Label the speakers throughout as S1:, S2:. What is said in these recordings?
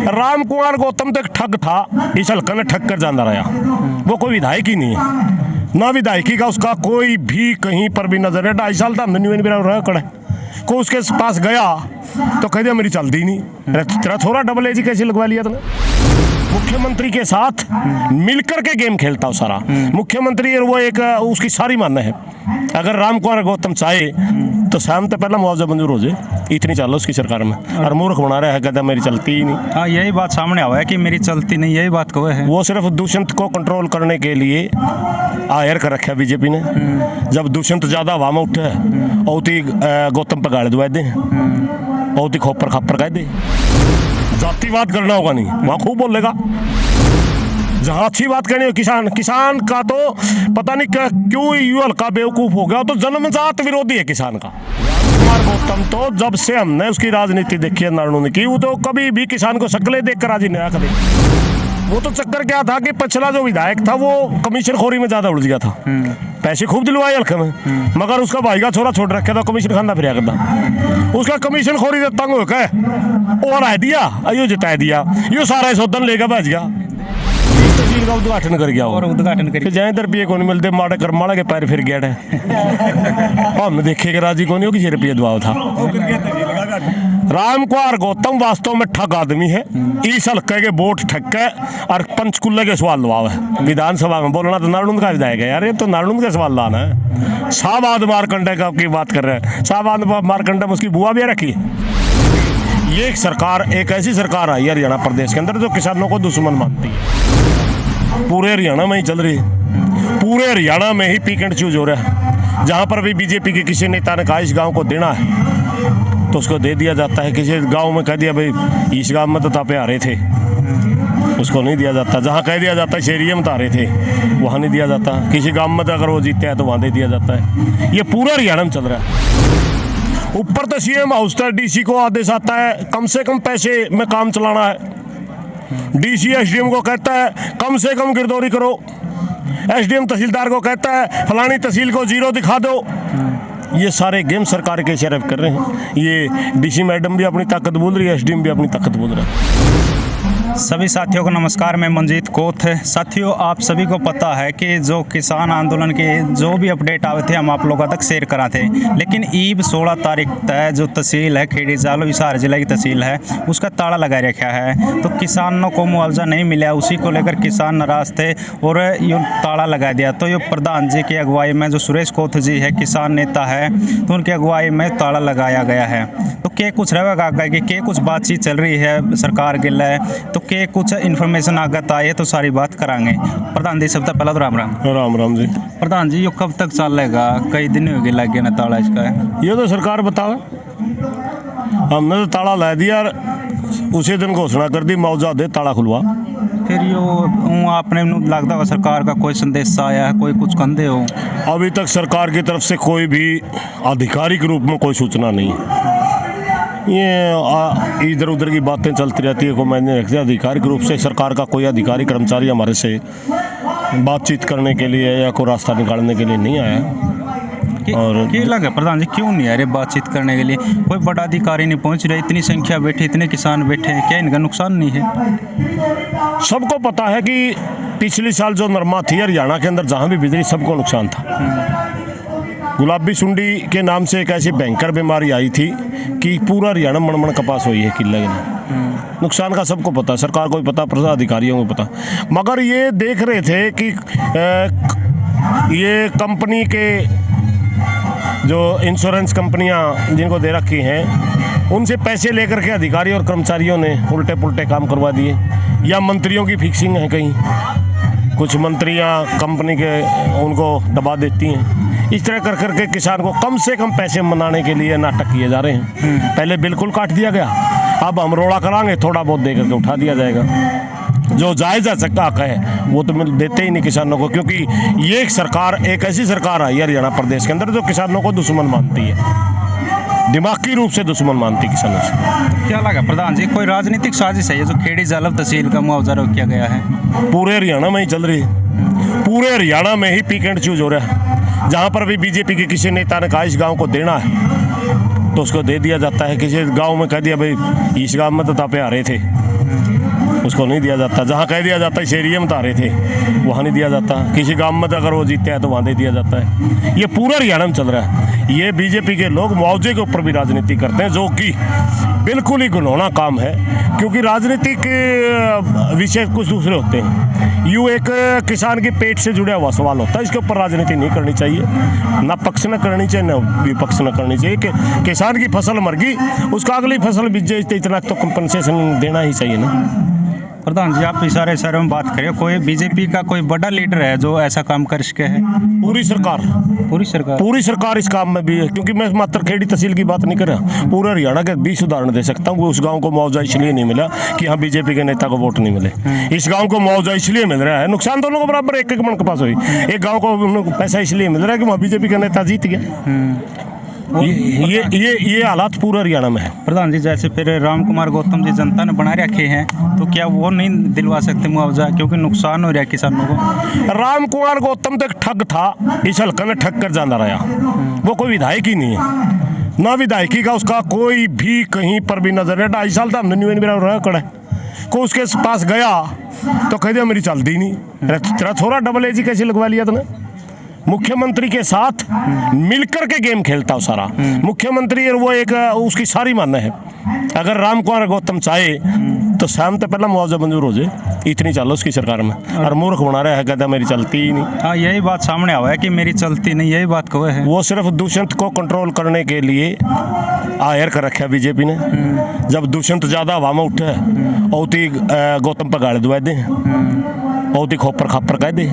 S1: राम कुमार गौतम तो एक ठग था, इस हल्का में ठग कर जाना रहा। वो कोई विधायक ही नहीं है, ना विधायकी का उसका कोई भी कहीं पर भी नजर है। 2.5 साल था रहा कड़े को उसके पास गया तो कह दिया मेरी चलती नहीं। तेरा छोरा डबल एजी कैसे लगवा लिया तुमने? मुख्यमंत्री के साथ मिलकर के गेम खेलता हो सारा मुख्यमंत्री, और वो एक उसकी सारी मानना है। अगर राम कुमार गौतम चाहे तो शाम तो पहला मुआवजा मंजूर हो जाए, इतनी चाल उसकी सरकार में। और मूर्ख बना रहा है, कहता मेरी चलती ही नहीं।
S2: हाँ, यही बात सामने आवा है कि मेरी चलती नहीं, यही बात कहो है।
S1: वो सिर्फ दुष्यंत को कंट्रोल करने के लिए आयर कर रखा है बीजेपी ने। जब दुष्यंत ज्यादा हवा में उठे औती गौतम पर गाड़ी दुआ दे, औती खोपर खापर कह दे। जातिवाद करना होगा नहीं, वहाँ खूब बोलेगा। जहाँ अच्छी बात करनी हो किसान का तो पता नहीं क्यों यू हल्का बेवकूफ हो गया, तो जन्मजात विरोधी है किसान का। कुमार गौतम तो जब से हमने उसकी राजनीति देखी है नारायण की, वो तो कभी भी किसान को शक्लें देख कर राजी नहीं कभी। वो तो चक्कर क्या था कि पिछला जो विधायक था वो कमीशन खोरी में ज्यादा उलझ गया था, पैसे खूब दिलवाए हल्के में, मगर उसका भाई का छोरा छोड़ रखा था कमीशन खाना फिर करता। उसका कमीशन खोरी से तंग होकर और आए दिया, अयो जिता दिया, यो सारा सौदन लेकर बच गया। तहसील का उद्घाटन कर गया और
S2: उद्घाटन कर
S1: जाए रुपये को नहीं मिलते, माड़े कर माड़ा के पैर फिर गया है। हमने देखे कि राजी को नहीं हो, किसी रुपये दबाव था। राम कुमार गौतम वास्तव में ठग आदमी है। इस हल्के के वोट ठग के और पंचकुल्ले के सवाल लवाव है। विधानसभा में बोलना तो नारायण का विधायक है यार, ये तो नारायण का सवाल लाना है। शाहबाद मारकंडे का की बात कर रहे हैं, शाहबाद मारकंडे में उसकी बुआ भी रखी है। ये एक ऐसी सरकार आई है हरियाणा प्रदेश के अंदर जो किसानों को दुश्मन मानती है। पूरे हरियाणा में ही चल रही है, पूरे हरियाणा में ही पिक एंड चूज हो रहा है। जहाँ पर भी बीजेपी के किसी नेता ने कहा इस गांव को देना है तो उसको दे दिया जाता है। किसी गांव में कह दिया भाई इस गांव में तो तापे आ रहे थे, उसको नहीं दिया जाता। जहाँ कह दिया जाता है शेरिया में तो आ रहे थे, वहाँ नहीं दिया जाता। किसी गांव में तो अगर वो जीतते हैं तो वहाँ दे दिया जाता है। ये पूरा हरियाणा में चल रहा है। ऊपर तो सीएम हाउस तक डीसी को आदेश आता है कम से कम पैसे में काम चलाना है। डीसी एसडीएम को कहता है कम से कम गिरदौरी करो, एसडीएम तहसीलदार को कहता है फलानी तहसील को 0 दिखा दो। ये सारे गेम सरकार के इशारे कर रहे हैं। ये डीसी मैडम भी अपनी ताकत बोल रही है, एसडीएम भी अपनी ताकत बोल रहा है।
S2: सभी साथियों को नमस्कार, मैं मंजीत कोथ। साथियों, आप सभी को पता है कि जो किसान आंदोलन के जो भी अपडेट आए थे हम आप लोगों तक शेयर करा थे, लेकिन ईब 16 तारीख तक जो तहसील है खेड़ी जालो हिसार जिला की तहसील है उसका ताला लगा रखा है। तो किसानों को मुआवजा नहीं मिला, उसी को लेकर किसान नाराज थे और ये ताला लगा दिया। तो ये प्रधान जी की अगुवाई में जो सुरेश कोथ जी है किसान नेता है, तो उनकी अगुवाई में ताला लगाया गया है। तो क्या कुछ रहेगा कि क्या कुछ बातचीत चल रही है सरकार के लिए, तो के कुछ इन्फॉर्मेशन आगत आए तो सारी बात करांगे। प्रधान जी सबसे पहला तो राम राम।
S1: राम राम जी।
S2: प्रधान जी, ये कब तक चलेगा? कई दिन हो गए लग गया ना ताला इसका?
S1: ये तो सरकार बतावे, हमने तो ताला ला दिया, उसी दिन घोषणा कर दी मुआवजा दे ताला खुलवा।
S2: फिर यो आपने लगता होगा सरकार का कोई संदेश आया है, कोई कुछ कंधे हो?
S1: अभी तक सरकार की तरफ से कोई भी आधिकारिक रूप में कोई सूचना नहीं है। ये इधर उधर की बातें चलती रहती है, को मैंने रख दिया। आधिकारिक रूप से सरकार का कोई अधिकारी कर्मचारी हमारे से बातचीत करने के लिए या कोई रास्ता निकालने के लिए नहीं आया। और
S2: क्या लगा प्रधान जी, क्यों नहीं आ रहे बातचीत करने के लिए? कोई बड़ा अधिकारी नहीं पहुंच रहा, इतनी संख्या बैठे, इतने किसान बैठे हैं, क्या इनका नुकसान नहीं है?
S1: सबको पता है कि पिछले साल जो नरमा थी हरियाणा के अंदर जहाँ भी बिजली सबको नुकसान था। गुलाबी सुंडी के नाम से एक ऐसी भयंकर बीमारी आई थी कि पूरा हरियाणा मनमन कपास हुई है किले में। नुकसान का सबको पता, सरकार को भी पता, प्रशासन अधिकारियों को पता। मगर ये देख रहे थे कि ये कंपनी के जो इंश्योरेंस कंपनियां जिनको दे रखी हैं उनसे पैसे लेकर के अधिकारी और कर्मचारियों ने उल्टे पुल्टे काम करवा दिए, या मंत्रियों की फिक्सिंग है। कहीं कुछ मंत्रियां कंपनी के उनको दबा देती हैं। इस तरह कर करके किसान को कम से कम पैसे मनाने के लिए नाटक किए जा रहे हैं। पहले बिल्कुल काट दिया गया, अब हम रोड़ा कराएंगे, थोड़ा बहुत दे करके उठा दिया जाएगा। जो जायज़ हक है वो तो देते ही नहीं किसानों को, क्योंकि ये एक ऐसी सरकार आई है हरियाणा प्रदेश के अंदर जो किसानों को दुश्मन मानती है, दिमागी रूप से दुश्मन मानती किसानों से।
S2: क्या लगा प्रधान जी, कोई राजनीतिक साजिश है ये जो खेड़ी जालव तहसील का मुआवजा रोक किया गया है?
S1: पूरे हरियाणा में ही चल रही है, पूरे हरियाणा में ही पिक एंड चूज हो रहा है। जहाँ पर भी बीजेपी के किसी नेता ने कहा इस गाँव को देना है तो उसको दे दिया जाता है। किसी गाँव में कह दिया भाई इस गाँव में तो तापे आ रहे थे, उसको नहीं दिया जाता। जहाँ कह दिया जाता है इस एरिया में तारे थे, वहाँ नहीं दिया जाता। किसी गांव में अगर वो जीते हैं तो वहाँ दे दिया जाता है। ये पूरा हरियाणा में चल रहा है। ये बीजेपी के लोग मुआवजे के ऊपर भी राजनीति करते हैं, जो कि बिल्कुल ही घिनौना काम है, क्योंकि राजनीतिक विषय कुछ दूसरे होते हैं। यूँ एक किसान के पेट से जुड़ा हुआ सवाल होता है, इसके ऊपर राजनीति नहीं करनी चाहिए, ना पक्ष न करनी चाहिए, ना विपक्ष न करनी चाहिए। कि किसान की फसल मर गई, उसका अगली फसल बीज जाए, इतना तो कंपनसेशन देना ही चाहिए ना।
S2: प्रधान जी, आप इशारे इशारे में बात करें, कोई बीजेपी का कोई बड़ा लीडर है जो ऐसा काम कर सके है?
S1: पूरी सरकार इस काम में भी है, क्योंकि मैं मात्र खेड़ी तहसील की बात नहीं कर रहा, पूरे हरियाणा के 20 उदाहरण दे सकता हूँ। उस गांव को मुआवजा इसलिए नहीं मिला कि यहाँ बीजेपी के नेता को वोट नहीं मिले। इस गांव को मुआवजा इसलिए मिल रहा है, नुकसान दोनों को बराबर एक मन के पास हुई। एक गाँव को पैसा इसलिए मिल रहा है कि वहाँ बीजेपी का नेता जीत गया। ये हालात पूरा हरियाणा में है।
S2: प्रधान जी, जैसे फिर राम कुमार गौतम जी जनता ने बना रखे हैं, तो क्या वो नहीं दिलवा सकते मुआवजा, क्योंकि नुकसान हो रहा है किसानों को?
S1: राम कुमार गौतम तो एक ठग था, इस हल्के में ठग कर जाना रहा। वो कोई विधायक ही नहीं है, ना विधायकी का उसका कोई भी कहीं पर भी नजर है। 2.5 साल था हमने न्यू कड़ा को उसके पास गया तो कह दिया मेरी चलती नहीं। तेरा छोरा डबल एजी कैसे लगवा लिया तूने? मुख्यमंत्री के साथ मिलकर के गेम खेलता हो सारा मुख्यमंत्री, और वो एक उसकी सारी मान्य है। अगर राम कुमार गौतम चाहे तो शाम तक पहला मुआवजा मंजूर हो जाए, इतनी चालो उसकी सरकार में। और मूर्ख बना रहा है, कहता मेरी चलती ही नहीं।
S2: हाँ, यही बात सामने आवा है कि मेरी चलती नहीं, यही बात कहो है।
S1: वो सिर्फ दुष्यंत को कंट्रोल करने के लिए आयर कर रखा बीजेपी ने। जब दुष्यंत ज्यादा हवा में उठे औती गौतम पर गाड़ी दुआ दे, बहुत ही खोपर खापर कह दे,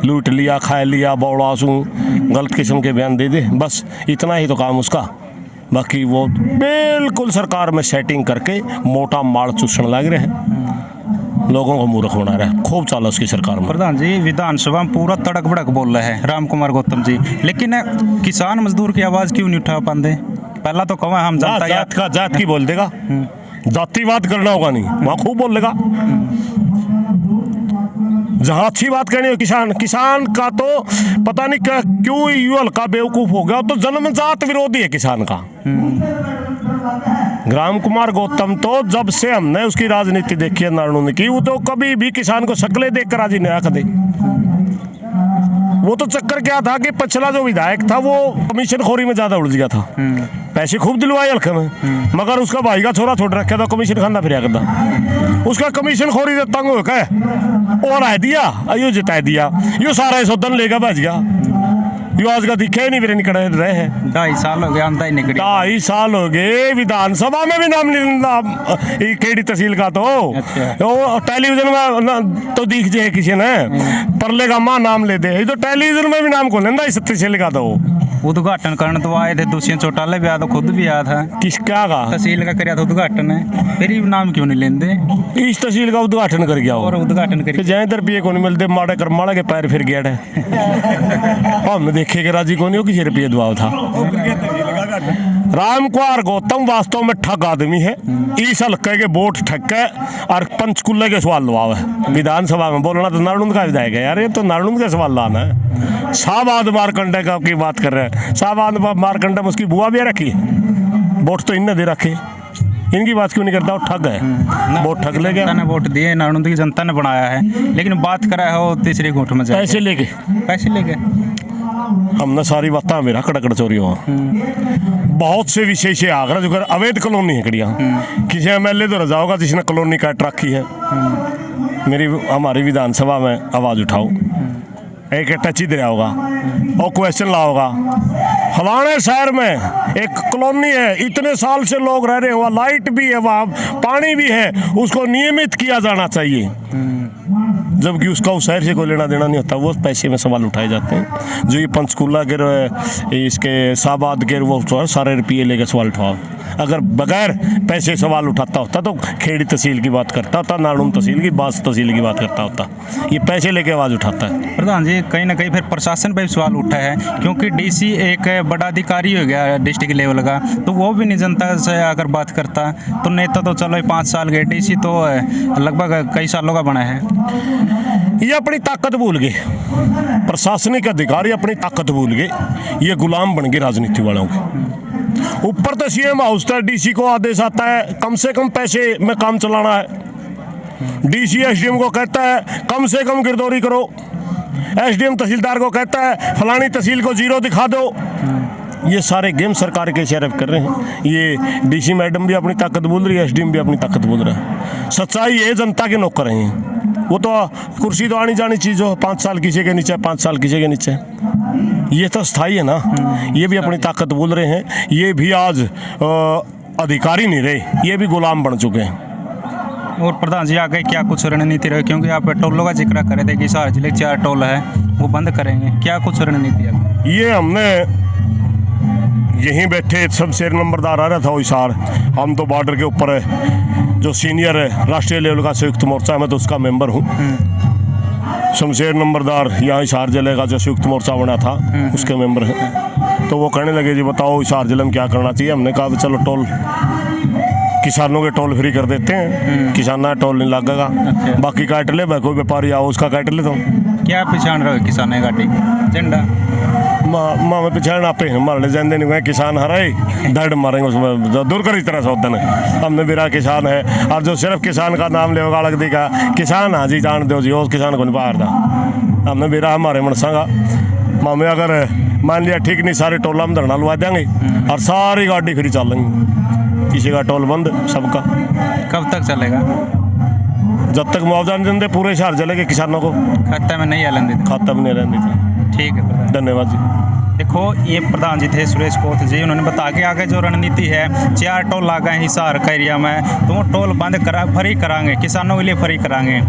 S1: लूट लिया, खा लिया, बौड़ासू गलत किस्म के बयान दे दे, बस इतना ही तो काम उसका। बाकी वो बिल्कुल सरकार में सेटिंग करके मोटा माल चूसने लग रहे हैं, लोगों को मूर्ख बना रहा है। खूब चाला उसकी सरकार में।
S2: प्रधान जी, विधानसभा में पूरा तड़क भड़क बोल रहे हैं राम कुमार गौतम जी, लेकिन किसान मजदूर की आवाज़ क्यों नहीं उठा पाते? पहला तो कहो हम जनता
S1: जात की बोल देगा, जातिवाद करना होगा नहीं, वहाँ खूब बोल देगा। जहाँ अच्छी बात करनी हो किसान का तो पता नहीं क्यों यू हल्का बेवकूफ हो गया, तो जन्मजात विरोधी है किसान का। राम कुमार गौतम तो जब से हमने उसकी राजनीति देखी है नारनून की, वो तो कभी भी किसान को शक्लें देख कर राजी नहीं आया कदे। वो तो चक्कर क्या था कि पिछला जो विधायक था वो कमीशन खोरी में ज्यादा उलझ गया था, पैसे खूब दिलवाए हल्के में, मगर उसका भाई का छोरा छोड़ रखा था, कमीशन खाना फिर करता। उसका कमीशन खोरी से तंग हो गए और आ दिया, यो जिता दिया, यो सारा सौदन लेगा बच गया। यो आज का दिखे नहीं फिर निकल रहे हैं।
S2: 2.5 साल हो गए, आमदा ही निकली।
S1: 2.5 साल हो गए, विधानसभा में भी नाम नहीं खेड़ी तहसील का तो टेलीविजन में तो दिख जाए किसी ने परले का माँ नाम ले दे, तो टेलीविजन में भी नाम खोल लेना इस तहसील का। तो
S2: उद्घाटन करने तो आए थे दुष्यंत चौटाला भी आया, तो खुद भी आया था।
S1: किसका का?
S2: तहसील का कराया था उद्घाटन है, फिर नाम क्यों नहीं लेते?
S1: इस तहसील का उद्घाटन कर गया
S2: और उद्घाटन कर
S1: जय दर रुपये को नहीं मिलते, माड़े कर माड़ा के पैर फिर गया है। हमने देखे कि राजी को नहीं हो, किसी रुपये दबाव था। राम कुमार गौतम वास्तव में ठग आदमी है, इस हल्के के वोट ठग के और पंचकुल्ले के सवाल लवाव है। विधानसभा में बोलना तो नारनूंद का विधायक है यार, ये तो नारनूंद का सवाल लाना है। शाहबाद मारकंडे का की बात कर रहे हैं, शाहबाद मारकंडे में उसकी बुआ भी रखी है, वोट तो इनने दे रखे, इनकी बात क्यों नहीं करता? वो ठग है, वोट ठग ले गया।
S2: वोट दिए, नारनूंद की जनता ने बनाया है, लेकिन बात करा है वो तीसरी गुट में
S1: पैसे लेके हमने सारी बात मेरा कड़कड़ चोरी हुआ। बहुत से विषय से आगरा जो कर अवैध कॉलोनी है कड़िया, किसी MLA तो रजा होगा जिसने कॉलोनी काट रखी है। मेरी हमारी विधानसभा में आवाज़ उठाओ, एक टच ही दे होगा और क्वेश्चन लाओगा, फलाने शहर में एक कॉलोनी है, इतने साल से लोग रह रहे हैं, वहाँ लाइट भी है, वहाँ पानी भी है, उसको नियमित किया जाना चाहिए, जबकि उसका उस शहर से कोई लेना देना नहीं होता। वो पैसे में सवाल उठाए जाते हैं। जो ये पंचकुला के इसके शाहबाद के वो सारे रुपये लेकर सवाल उठाओ। अगर बगैर पैसे सवाल उठाता होता तो खेड़ी तहसील की बात करता होता, नारनून तहसील की, बास तहसील की बात करता होता। ये पैसे लेके आवाज़ उठाता है।
S2: प्रधान जी, कहीं ना कहीं फिर प्रशासन पर भी सवाल उठा है, क्योंकि DC एक बड़ा अधिकारी हो गया डिस्ट्रिक्ट लेवल का, तो वो भी नहीं जनता से अगर बात करता, तो नेता तो चलो 5 साल गए, DC तो लगभग कई सालों का बना है।
S1: ये अपनी ताकत भूल गए, प्रशासनिक अधिकारी अपनी ताकत भूल गए, ये गुलाम बन गए राजनीति वालों के। ऊपर तो CM हाउस था, DC को आदेश आता है कम से कम पैसे में काम चलाना है, डीसी एसडीएम को कहता है कम से कम गिरदौरी करो, एसडीएम तहसीलदार को कहता है फलानी तहसील को जीरो दिखा दो। ये सारे गेम सरकार के शरफ कर रहे हैं। ये डीसी मैडम भी अपनी ताकत बोल रही है, एसडीएम भी अपनी ताकत बोल रहा है। सच्चाई है जनता के नौकर हैं। वो तो कुर्सी तो आनी जानी चीज़ हो, 5 साल किसी के नीचे, 5 साल किसी के नीचे, ये तो स्थायी है ना। ये भी अपनी ताकत बोल रहे हैं। ये भी आज अधिकारी नहीं रहे, ये भी गुलाम बन चुके हैं।
S2: और प्रधान जी आगे क्या कुछ रणनीति रहे, क्योंकि आप टोलों का जिक्र कर रहे थे कि हिसार जिले 4 टोल है वो बंद करेंगे, क्या कुछ रणनीति है?
S1: ये हमने यहीं बैठे शमशेर नंबरदार आ रहा था हिसार, हम तो बॉर्डर के ऊपर है, जो सीनियर है राष्ट्रीय लेवल का संयुक्त मोर्चा है, मैं तो उसका मेंबर हूँ। शमशेर नंबरदार यहाँ हिसार जिले का जो संयुक्त मोर्चा बना था उसके मेंबर हैं। तो वो कहने लगे जी बताओ हिसार जिले में क्या करना चाहिए। हमने कहा चलो टोल, किसानों के टोल फ्री कर देते हैं, किसाना टोल नहीं लगेगा, बाकी काट ले, भाई कोई व्यापारी आओ उसका काट ले। तो
S2: क्या पहचान रहे किसान गाड़ी झंडा
S1: माँ में पिछाड़ आपे हमारे जानते नहीं हुए किसान हराए दर्द मारेंगे उसमें दूर कर इस तरह से होता है। हमने मेरा किसान है और जो सिर्फ किसान का नाम लेगा अलग देगा किसान, हाँ जी जान दो जी, उस किसान को नहीं बाहर था। हमने मेरा हमारे मनसागा मामे अगर मान लिया ठीक नहीं, सारे टोला में धरना लगा देंगे और सारी गाड़ी फ्री चलेंगी, किसी का टोल बंद सबका।
S2: कब तक चलेगा?
S1: जब तक मुआवजा नहीं देंगे पूरे हिसार जिले के किसानों को
S2: खाता में नहीं आने देते,
S1: खाता में नहीं रहने देते।
S2: ठीक है प्रधान,
S1: धन्यवाद जी।
S2: देखो ये प्रधान जी थे सुरेश कोथ जी, उन्होंने बताया कि आगे जो रणनीति है 4 टोल आ गए हिसार का एरिया में, तो वो टोल बंद करा फ्री कराएंगे, किसानों के लिए फ्री कराएंगे।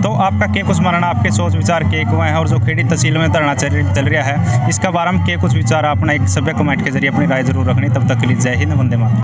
S2: तो आपका क्या कुछ मानना, आपके सोच विचार के हुए हैं, और जो खेड़ी तहसील में धरना चल रहा है इसका बारे में क्या कुछ विचार अपना एक सभ्य कमेंट के जरिए अपनी राय जरूर रखनी। तब तक के लिए जय हिंद, वंदे मातरम।